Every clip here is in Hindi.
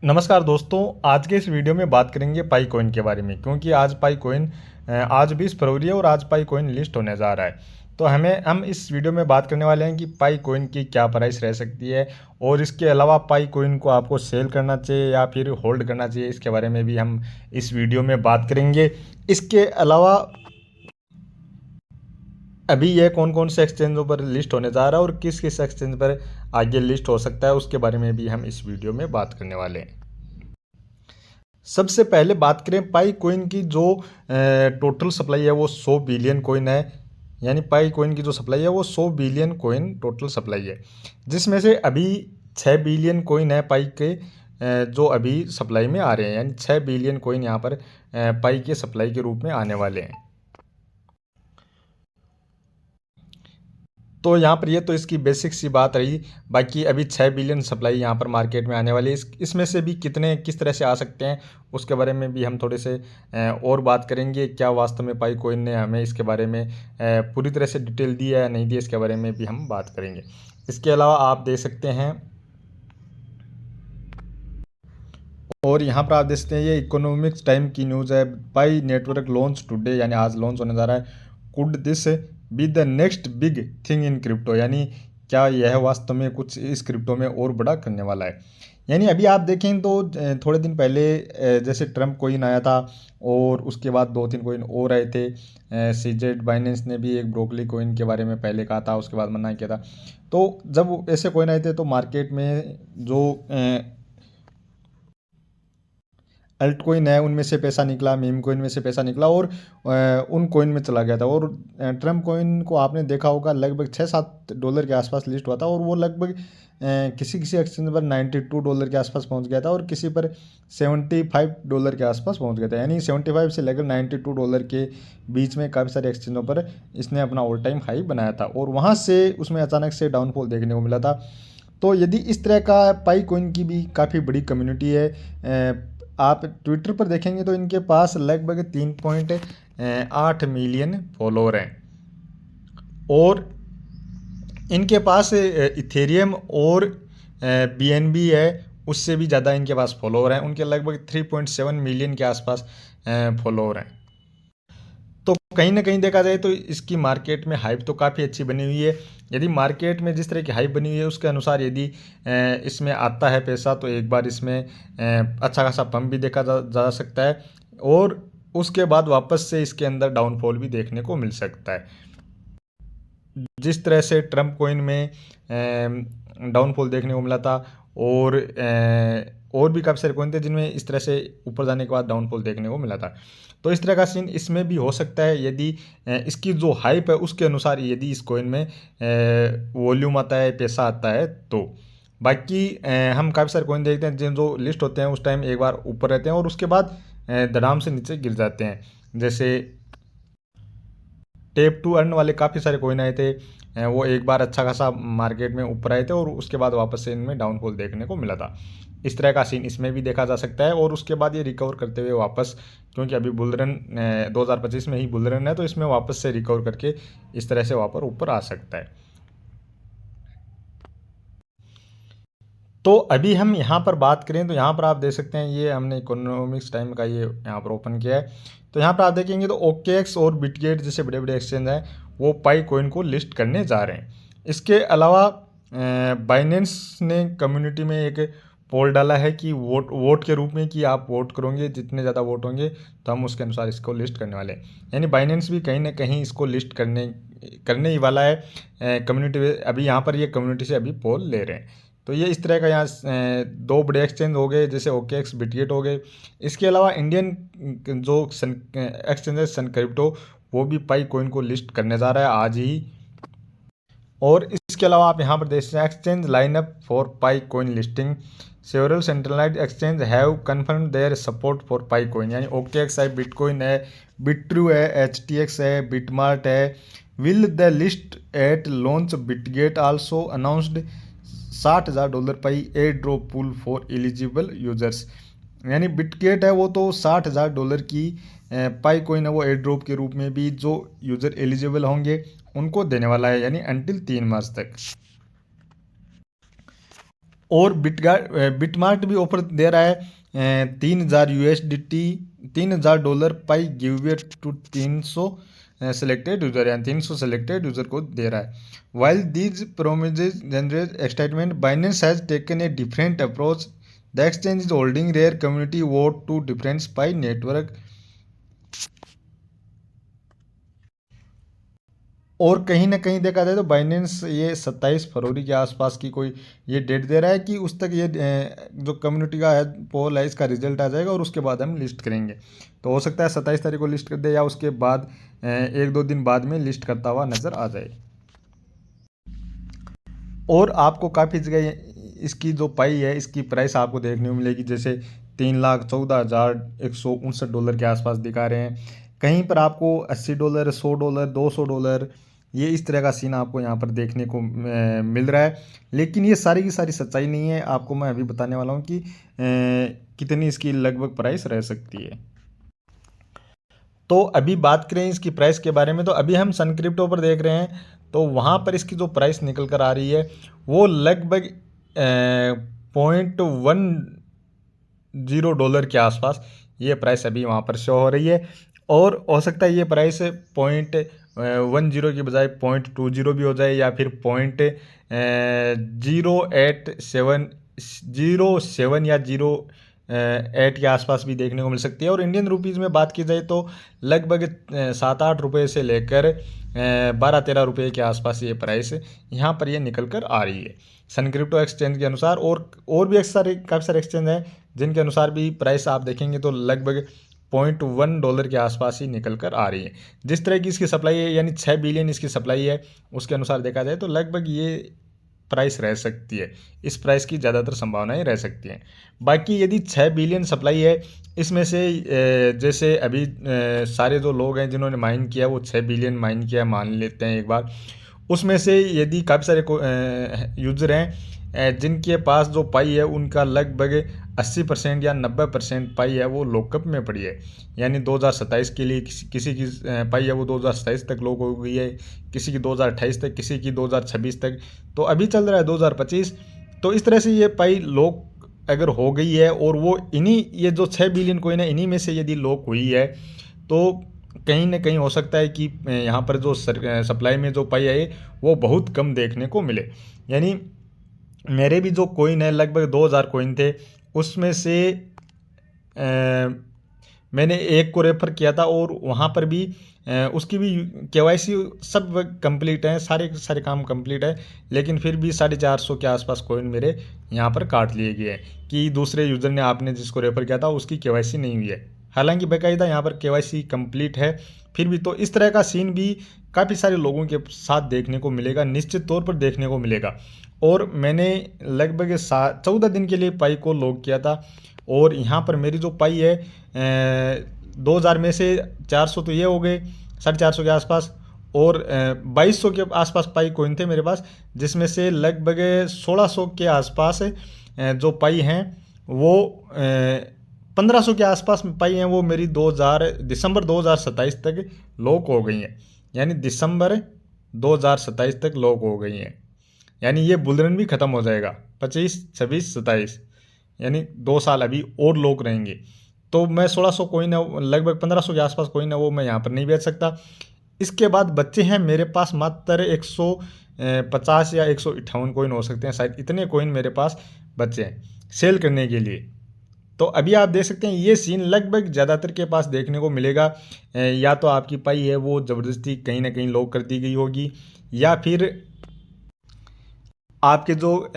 नमस्कार दोस्तों, आज के इस वीडियो में बात करेंगे पाई कॉइन के बारे में। क्योंकि आज पाई कॉइन आज 20 फरवरी है और आज पाई कॉइन लिस्ट होने जा रहा है। तो हम इस वीडियो में बात करने वाले हैं कि पाई कॉइन की क्या प्राइस रह सकती है और इसके अलावा पाई कॉइन को आपको सेल करना चाहिए या फिर होल्ड करना चाहिए, इसके बारे में भी हम इस वीडियो में बात करेंगे। इसके अलावा अभी ये कौन कौन से एक्सचेंजों पर लिस्ट होने जा रहा है और किस किस एक्सचेंज पर आगे लिस्ट हो सकता है, उसके बारे में भी हम इस वीडियो में बात करने वाले हैं। सबसे पहले बात करें पाई कोइन की, जो टोटल सप्लाई है वो 100 बिलियन कोइन है। यानी पाई कोइन की जो सप्लाई है वो 100 बिलियन कोइन टोटल सप्लाई है, जिसमें से अभी 6 बिलियन कोइन है पाई के जो अभी सप्लाई में आ रहे हैं। यानी 6 बिलियन कोइन यहाँ पर पाई के सप्लाई के रूप में आने वाले हैं। तो यहाँ पर ये तो इसकी बेसिक सी बात रही। बाकी अभी 6 बिलियन सप्लाई यहाँ पर मार्केट में आने वाली है। इसमें से भी कितने किस तरह से आ सकते हैं उसके बारे में भी हम थोड़े से और बात करेंगे। क्या वास्तव में पाई कोइन ने हमें इसके बारे में पूरी तरह से डिटेल दी है या नहीं दी, इसके बारे में भी हम बात करेंगे। इसके अलावा आप देख सकते हैं, और यहाँ पर आप देख सकते हैं ये इकोनॉमिक्स टाइम की न्यूज़ है। पाई नेटवर्क लॉन्च टुडे, यानी आज लॉन्च होने जा रहा है। Could this be the next big thing in crypto, यानी क्या यह वास्तव में कुछ इस क्रिप्टो में और बड़ा करने वाला है। यानी अभी आप देखें तो थोड़े दिन पहले जैसे ट्रम्प कोइन आया था और उसके बाद 2-3 कोइन और आए थे। सीजेड बाइनेंस ने भी एक ब्रोकली कोइन के बारे में पहले कहा था, उसके बाद मना किया था। तो जब ऐसे कोइन आए थे तो मार्केट में जो अल्ट कोइन है उनमें से पैसा निकला, मीम कोइन में से पैसा निकला और उन कोइन में चला गया था। और ट्रम्प कोइन को आपने देखा होगा लगभग $6-7 के आसपास लिस्ट हुआ था और वो लगभग किसी किसी एक्सचेंज पर $92 के आसपास पहुंच गया था और किसी पर $75 के आसपास पहुंच गया था। यानी 75 से लेकर $92 के बीच में काफ़ी सारे एक्सचेंजों पर इसने अपना ऑल टाइम हाई बनाया था और वहाँ से उसमें अचानक से डाउनफॉल देखने को मिला था। तो यदि इस तरह का पाई कोइन की भी काफ़ी बड़ी कम्युनिटी है। आप ट्विटर पर देखेंगे तो इनके पास लगभग 3.8 मिलियन फॉलोअर हैं और इनके पास इथेरियम और बीएनबी है, उससे भी ज़्यादा इनके पास फॉलोअर हैं। उनके लगभग 3.7 मिलियन के आसपास फॉलोअर हैं। तो कहीं ना कहीं देखा जाए तो इसकी मार्केट में हाइप तो काफ़ी अच्छी बनी हुई है। यदि मार्केट में जिस तरह की हाइप बनी हुई है उसके अनुसार यदि इसमें आता है पैसा तो एक बार इसमें अच्छा खासा पंप भी देखा जा सकता है और उसके बाद वापस से इसके अंदर डाउनफॉल भी देखने को मिल सकता है। जिस तरह से ट्रम्प कोइन में डाउनफॉल देखने को मिला था और भी काफ़ी सारे कोइन थे जिनमें इस तरह से ऊपर जाने के बाद डाउनफॉल देखने को मिला था। तो इस तरह का सीन इसमें भी हो सकता है यदि इसकी जो हाइप है उसके अनुसार यदि इस कोइन में वॉल्यूम आता है, पैसा आता है तो। बाकी हम काफ़ी सारे कोइन देखते हैं जिन जो लिस्ट होते हैं उस टाइम एक बार ऊपर रहते हैं और उसके बाद धड़ाम से नीचे गिर जाते हैं। जैसे टेप टू अर्न वाले काफ़ी सारे कोइन आए थे, वो एक बार अच्छा खासा मार्केट में ऊपर आए थे और उसके बाद वापस से इनमें डाउनफॉल देखने को मिला था। इस तरह का सीन इसमें भी देखा जा सकता है और उसके बाद ये रिकवर करते हुए वापस, क्योंकि अभी बुलरन 2025 में ही बुलरन है तो इसमें वापस से रिकवर करके इस तरह से वापस ऊपर आ सकता है। तो अभी हम यहाँ पर बात करें तो यहाँ पर आप देख सकते हैं ये हमने इकोनॉमिक्स टाइम का ये यहाँ पर ओपन किया है। तो यहाँ पर आप देखेंगे तो OKX और बिटगेट जैसे बड़े बड़े एक्सचेंज हैं वो पाई कोइन को लिस्ट करने जा रहे हैं। इसके अलावा बाइनेंस ने कम्युनिटी में एक पोल डाला है कि वोट वोट के रूप में कि आप वोट करोगे, जितने ज़्यादा वोट होंगे तो हम उसके अनुसार इसको लिस्ट करने वाले हैं। यानी बाइनेंस भी कहीं ना कहीं इसको लिस्ट करने करने ही वाला है कम्युनिटी। अभी यहाँ पर ये कम्युनिटी से अभी पोल ले रहे हैं। तो ये इस तरह का यहाँ दो बड़े एक्सचेंज हो गए जैसे OKX बिटगेट हो गए। इसके अलावा इंडियन जो सन एक्सचेंज है सन क्रिप्टो, वो भी पाई कोइन को लिस्ट करने जा रहा है आज ही। और इसके अलावा आप यहाँ पर देख सकते हैं exchange lineup for Pi coin listing. Several centralized exchange have confirm their support for Pi coin. यानी OKX है, बिटकॉइन है, बिट्रू है, HTX है, बिटमार्ट है। Will the list at launch. Bitget also announced $60,000 Pi air drop pool for eligible users. यानी बिटगेट है वो तो $60,000 की पाई कोइन है वो एयर ड्रॉप के रूप में भी जो यूज़र एलिजिबल होंगे उनको देने वाला है, यानी अंटिल 3 मार्च तक। और बिटमार्ट भी ऑफर दे रहा है 3,000 USDT, $3,000 Pi give to 300 selected user, यानी 300 सेलेक्टेड यूजर को दे रहा है। While these promises generate excitement, Binance has taken a different approach. The exchange is holding rare community vote to difference Pi network. और कहीं ना कहीं देखा जाए तो बाइनेंस ये 27 फरवरी के आसपास की कोई ये डेट दे रहा है कि उस तक ये जो कम्युनिटी का है पोल है इसका रिजल्ट आ जाएगा और उसके बाद हम लिस्ट करेंगे। तो हो सकता है 27 तारीख को लिस्ट कर दे या उसके बाद 1-2 दिन बाद में लिस्ट करता हुआ नज़र आ जाए। और आपको काफ़ी जगह इसकी जो पाई है इसकी प्राइस आपको देखने को मिलेगी, जैसे $3,14,159 के आसपास दिखा रहे हैं। कहीं पर आपको $80, $100, $200 ये इस तरह का सीन आपको यहाँ पर देखने को मिल रहा है। लेकिन ये सारी की सारी सच्चाई नहीं है। आपको मैं अभी बताने वाला हूँ कि कितनी इसकी लगभग प्राइस रह सकती है। तो अभी बात करें इसकी प्राइस के बारे में, तो अभी हम सन क्रिप्टो पर देख रहे हैं, तो वहाँ पर इसकी जो प्राइस निकल कर आ रही है वो लगभग $0.10 के आसपास ये प्राइस अभी वहाँ पर शो हो रही है। और हो सकता है ये प्राइस 0.10 की बजाय 0.20 भी हो जाए, या फिर 0.0870 या 0.8 के आसपास भी देखने को मिल सकती है। और इंडियन रुपीज़ में बात की जाए तो लगभग 7-8 रुपये से लेकर 12-13 रुपये के आसपास ये प्राइस यहाँ पर ये निकल कर आ रही है सन क्रिप्टो एक्सचेंज के अनुसार। और भी काफ़ी सारे एक्सचेंज हैं जिनके अनुसार भी प्राइस आप देखेंगे तो लगभग $0.1 के आसपास ही निकल कर आ रही है। जिस तरह की इसकी सप्लाई है, यानी 6 बिलियन इसकी सप्लाई है, उसके अनुसार देखा जाए तो लगभग ये प्राइस रह सकती है। इस प्राइस की ज़्यादातर संभावनाएं रह सकती हैं। बाकी यदि 6 बिलियन सप्लाई है, इसमें से जैसे अभी सारे जो लोग हैं जिन्होंने माइन किया वो 6 बिलियन माइन किया मान लेते हैं एक बार, उसमें से यदि काफ़ी सारे यूज़र हैं जिनके पास जो पाई है उनका लगभग 80% या 90% पाई है वो लॉकअप में पड़ी है, यानी 2027 के लिए किसी की पाई है वो 2027 तक लॉक हो गई है, किसी की 2028 तक, किसी की 2026 तक, तो अभी चल रहा है 2025। तो इस तरह से ये पाई लॉक अगर हो गई है और वो ये जो 6 बिलियन कोइन है इन्हीं में से यदि लॉक हुई है, तो कहीं ना कहीं हो सकता है कि यहाँ पर जो सप्लाई में जो पाई है वो बहुत कम देखने को मिले। यानी मेरे भी जो कोइन है लगभग 2000 कोइन थे, उसमें से मैंने एक को रेफ़र किया था और वहाँ पर भी उसकी भी KYC सब कंप्लीट है, सारे काम कंप्लीट है, लेकिन फिर भी 450 के आसपास कोइन मेरे यहाँ पर काट लिए गए हैं कि दूसरे यूज़र ने आपने जिसको रेफ़र किया था उसकी KYC नहीं हुई है। हालांकि बाकायदा यहाँ पर KYC कंप्लीट है, फिर भी तो इस तरह का सीन भी काफ़ी सारे लोगों के साथ देखने को मिलेगा, निश्चित तौर पर देखने को मिलेगा। और मैंने लगभग 14 दिन के लिए पाई को लॉक किया था और यहाँ पर मेरी जो पाई है 2000 में से 400 तो ये हो गए 450 के आसपास, और 2200 के आसपास पाई कोइन थे मेरे पास, जिसमें से लगभग 1600 के आसपास जो पाई हैं वो 1500 के आसपास पाई हैं वो मेरी दिसंबर 2027 तक लॉक हो गई हैं, यानी दिसंबर 2027 तक लॉक हो गई हैं। यानी ये बुलरन भी ख़त्म हो जाएगा 25, 26, 27, यानी 2 साल अभी और लॉक रहेंगे। तो मैं 1600 कोइन है, लगभग 1500 के आसपास कोइन है वो मैं यहाँ पर नहीं बेच सकता। इसके बाद बच्चे हैं मेरे पास मात्र 150 या 158 कोइन हो सकते हैं, शायद इतने कोइन मेरे पास बच्चे हैं सेल करने के लिए। तो अभी आप देख सकते हैं ये सीन लगभग ज़्यादातर के पास देखने को मिलेगा। या तो आपकी पाई है वो ज़बरदस्ती कहीं ना कहीं लॉक कर दी गई होगी, या फिर आपके जो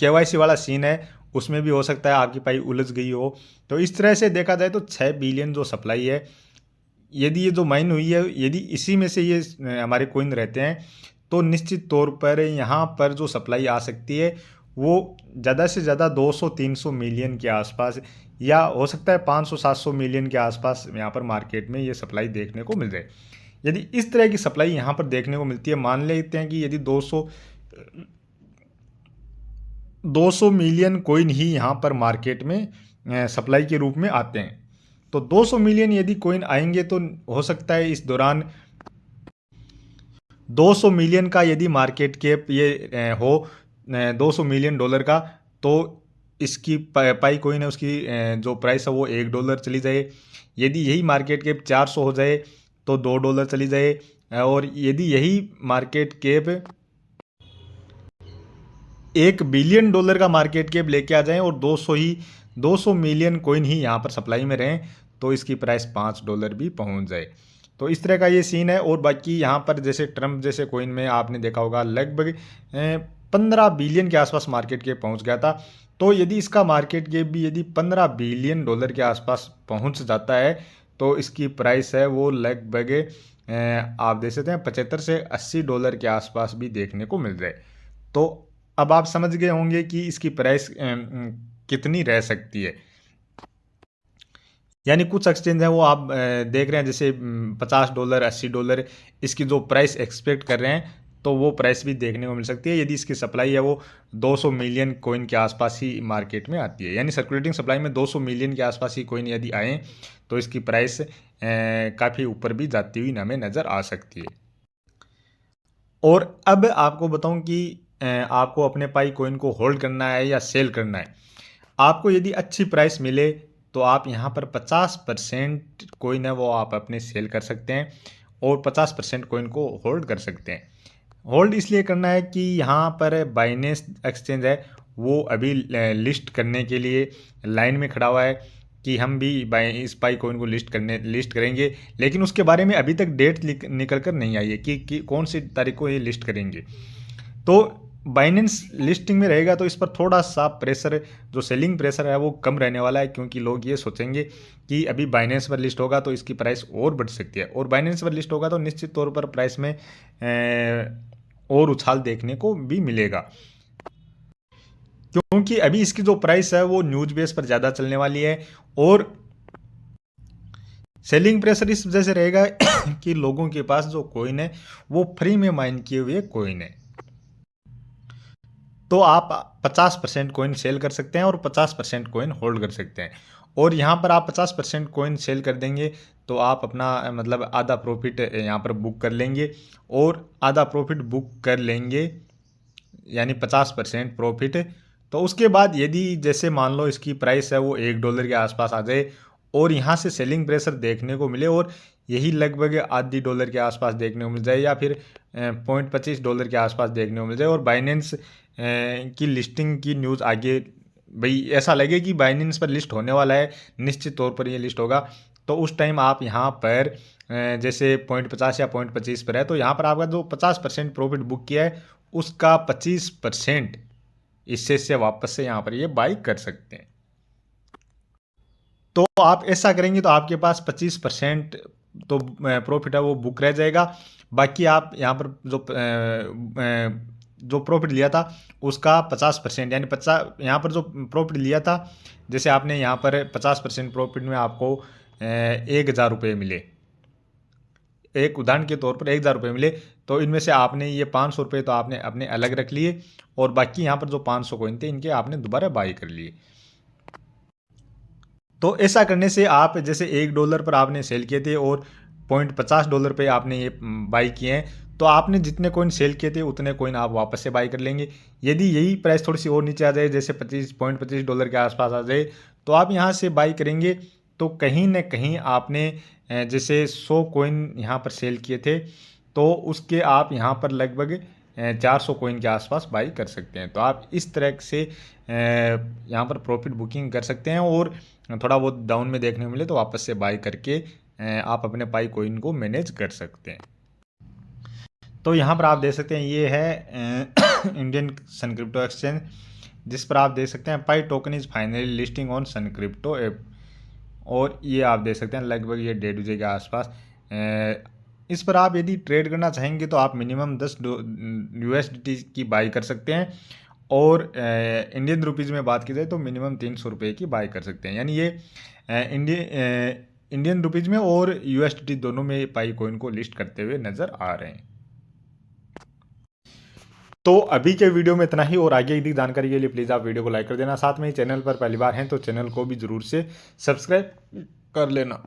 KYC वाला सीन है उसमें भी हो सकता है आपकी पाई उलझ गई हो। तो इस तरह से देखा जाए तो 6 बिलियन जो सप्लाई है, यदि ये जो माइन हुई है, यदि इसी में से ये हमारे कोइन रहते हैं, तो निश्चित तौर पर यहाँ पर जो सप्लाई आ सकती है वो ज़्यादा से ज़्यादा 200-300 मिलियन के आसपास, या हो सकता है 500-700 मिलियन के आसपास यहाँ पर मार्केट में ये सप्लाई देखने को मिल जाए। यदि इस तरह की सप्लाई यहाँ पर देखने को मिलती है, मान लेते हैं कि यदि 200 मिलियन कोइन ही यहाँ पर मार्केट में सप्लाई के रूप में आते हैं, तो 200 मिलियन यदि कोइन आएंगे तो हो सकता है इस दौरान 200 मिलियन का यदि मार्केट कैप ये हो $200 मिलियन का, तो इसकी पाई कोइन है उसकी जो प्राइस है वो $1 चली जाए। यदि यही मार्केट कैप 400 हो जाए तो $2 चली जाए। और यदि यही मार्केट कैप $1 बिलियन का मार्केट कैप लेके आ जाएं और 200 मिलियन कोइन ही यहाँ पर सप्लाई में रहें, तो इसकी प्राइस $5 भी पहुँच जाए। तो इस तरह का ये सीन है। और बाकी यहाँ पर जैसे ट्रम्प जैसे कोइन में आपने देखा होगा लगभग 15 बिलियन के आसपास मार्केट कैप पहुँच गया था। तो यदि इसका मार्केट कैप भी यदि $15 बिलियन के आसपास पहुँच जाता है तो इसकी प्राइस है वो लगभग आप देख सकते हैं $75 से $80 के आसपास भी देखने को मिल जाए। तो अब आप समझ गए होंगे कि इसकी प्राइस कितनी रह सकती है। यानी कुछ एक्सचेंज है वो आप देख रहे हैं जैसे $50 $80 इसकी जो प्राइस एक्सपेक्ट कर रहे हैं, तो वो प्राइस भी देखने को मिल सकती है यदि इसकी सप्लाई है वो 200 मिलियन कोइन के आसपास ही मार्केट में आती है। यानी सर्कुलेटिंग सप्लाई में 200 मिलियन के आसपास ही कोइन यदि आए तो इसकी प्राइस काफ़ी ऊपर भी जाती हुई हमें नज़र आ सकती है। और अब आपको बताऊं कि आपको अपने पाई कोइन को होल्ड करना है या सेल करना है। आपको यदि अच्छी प्राइस मिले तो आप यहाँ पर 50% कोइन है वो आप अपने सेल कर सकते हैं और 50% कोइन को होल्ड कर सकते हैं। होल्ड इसलिए करना है कि यहाँ पर बाइनेंस एक्सचेंज है वो अभी लिस्ट करने के लिए लाइन में खड़ा हुआ है कि हम भी इस पाई कोइन को लिस्ट करेंगे, लेकिन उसके बारे में अभी तक डेट निकल कर नहीं आई है कि कौन सी तारीख को ये लिस्ट करेंगे। तो बाइनेंस लिस्टिंग में रहेगा तो इस पर थोड़ा सा प्रेशर, जो सेलिंग प्रेशर है वो कम रहने वाला है, क्योंकि लोग ये सोचेंगे कि अभी बाइनेंस पर लिस्ट होगा तो इसकी प्राइस और बढ़ सकती है, और बाइनेंस पर लिस्ट होगा तो निश्चित तौर पर प्राइस में और उछाल देखने को भी मिलेगा, क्योंकि अभी इसकी जो प्राइस है वो न्यूज बेस पर ज़्यादा चलने वाली है। और सेलिंग प्रेशर इस वजह से रहेगा कि लोगों के पास जो कोइन है वो फ्री में माइन किए हुए कोइन है। तो आप 50% कोइन सेल कर सकते हैं और 50% कोइन होल्ड कर सकते हैं। और यहाँ पर आप 50% कोइन सेल कर देंगे तो आप अपना मतलब आधा प्रॉफिट यहाँ पर बुक कर लेंगे, और आधा प्रॉफिट बुक कर लेंगे यानी 50% प्रॉफिट। तो उसके बाद यदि जैसे मान लो इसकी प्राइस है वो $1 के आसपास आ जाए और यहाँ से सेलिंग प्रेशर देखने को मिले और यही लगभग आधी डॉलर के आसपास देखने को मिल जाए या फिर $0.25 के आसपास देखने को मिल जाए, और बाइनेंस की लिस्टिंग की न्यूज़ आगे भाई ऐसा लगे कि बाइनेंस पर लिस्ट होने वाला है, निश्चित तौर पर ये लिस्ट होगा, तो उस टाइम आप यहाँ पर जैसे 0.50 या 0.25 पर है तो यहाँ पर आपका जो 50% प्रॉफिट बुक किया है उसका 25% इससे से वापस से यहाँ पर ये बाई कर सकते हैं। तो आप ऐसा करेंगे तो आपके पास 25% तो प्रॉफिट है वो बुक रह जाएगा। बाकी आप यहाँ पर जो प्रॉफिट लिया था उसका 50% यानी 50 यहाँ पर जो प्रॉफिट लिया था, जैसे आपने यहाँ पर 50% प्रॉफिट में आपको 1,000 मिले, एक उदाहरण के तौर पर 1,000 मिले, तो इनमें से आपने ये 500 रुपये तो आपने अपने अलग रख लिए और बाकी यहाँ पर जो 500 कोइन थे इनके आपने दोबारा बाई कर लिए। तो ऐसा करने से आप जैसे $1 पर आपने सेल किए थे और $0.50 पे आपने ये बाई किए हैं, तो आपने जितने कोइन सेल किए थे उतने कोइन आप वापस से बाई कर लेंगे। यदि यही प्राइस थोड़ी सी और नीचे आ जाए जैसे $25 के आसपास आ जाए तो आप यहाँ से बाई करेंगे, तो कहीं ना कहीं आपने जैसे 100 कोइन यहाँ पर सेल किए थे तो उसके आप यहाँ पर लगभग 400 कोइन के आसपास बाई कर सकते हैं। तो आप इस तरह से यहाँ पर प्रॉफिट बुकिंग कर सकते हैं और थोड़ा बहुत डाउन में देखने को मिले तो वापस से बाई करके आप अपने पाई कोइन को मैनेज कर सकते हैं। तो यहाँ पर आप देख सकते हैं ये है इंडियन सन क्रिप्टो एक्सचेंज, जिस पर आप देख सकते हैं Pi token is finally listing on Sun crypto app, और ये आप देख सकते हैं लगभग ये 1.5 बजे के आसपास। इस पर आप यदि ट्रेड करना चाहेंगे तो आप मिनिमम $10 की बाई कर सकते हैं, और इंडियन रुपीज़ में बात की जाए तो मिनिमम $300 की बाई कर सकते हैं। यानी ये इंडियन रुपीज़ में और USDT दोनों में पाई कोइन को लिस्ट करते हुए नज़र आ रहे हैं। तो अभी के वीडियो में इतना ही, और आगे की जानकारी के लिए प्लीज़ आप वीडियो को लाइक कर देना, साथ में ही चैनल पर पहली बार हैं तो चैनल को भी ज़रूर से सब्सक्राइब कर लेना।